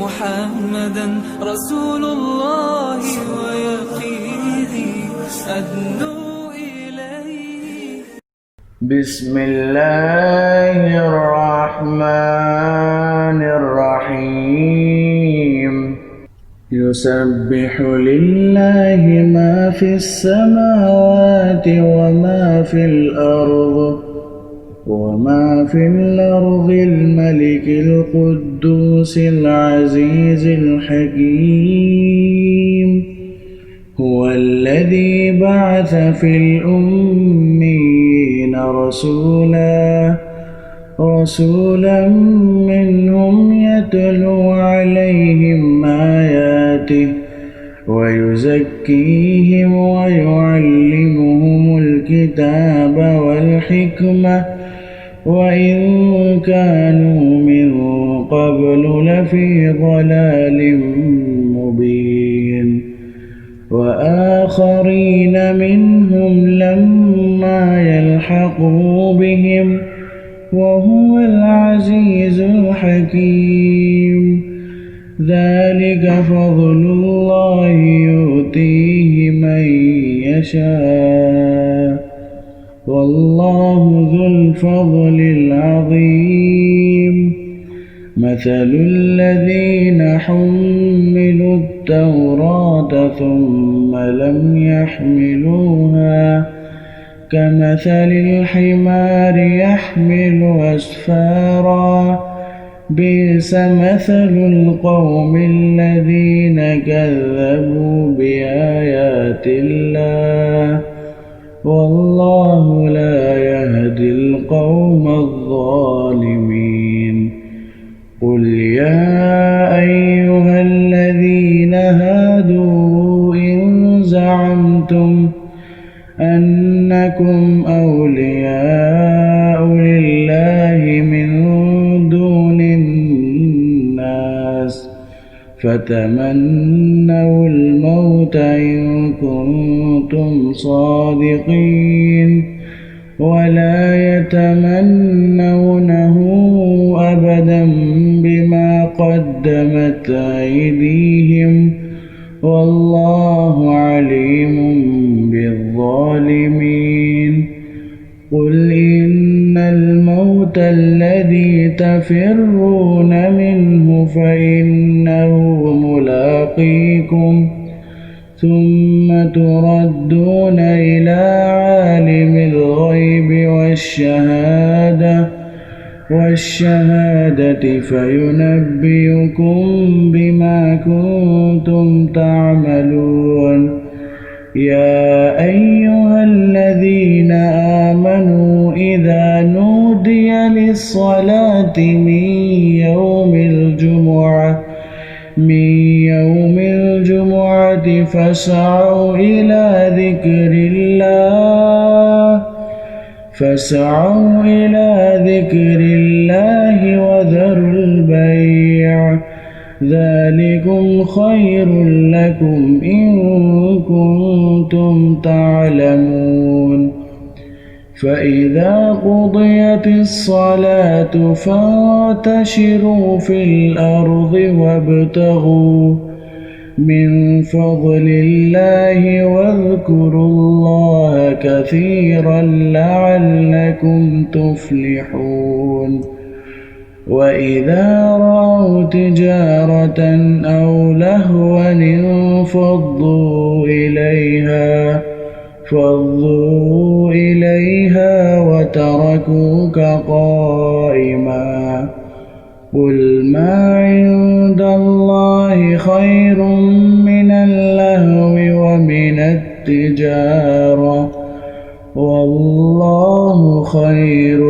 محمدا رسول الله ويقيني أدنو إليه. بسم الله الرحمن الرحيم. يسبح لله ما في السماوات وما في الأرض الملك القدوس العزيز الحكيم. هو الذي بعث في الأميين رسولا منهم يتلو عليهم آياته ويزكيهم ويعلمهم الكتاب والحكمة وإن كانوا من قبل لفي ضلال مبين. وآخرين منهم لما يلحقوا بهم وهو العزيز الحكيم. ذلك فضل الله يؤتيه من يشاء والله ذو الفضل العظيم. مثل الذين حملوا التوراة ثم لم يحملوها كمثل الحمار يحمل أسفارا بئس مثل القوم الذين كذبوا بآيات الله والله لا يهدي القوم الظالمين. قل يا أيها الذين هادوا إن زعمتم أنكم أولياء لله من دون الناس فتمنوا الموت إن كنتم صادقين ولا يتمنونه أبدا بما قدمت أيديهم والله عليم بالظالمين. قل إن الموت الذي تفرون منه فإنه ملاقيكم ثم تردون إلى عالم الغيب والشهادة فينبئكم بما كنتم تعملون. يا أيها الذين آمنوا إذا نودي للصلاة من يوم الجمعة فاسعوا إلى ذكر الله وذروا البيع ذلكم خير لكم إن كنتم تعلمون. فإذا قضيت الصلاة فانتشروا في الأرض وابتغوا من فضل الله واذكروا الله كثيرا لعلكم تفلحون. وإذا رأوا تجارة أو لهوا انفضوا إليها وتركوك قائما. قل ما عند الله خير من اللهو ومن التجارة والله خير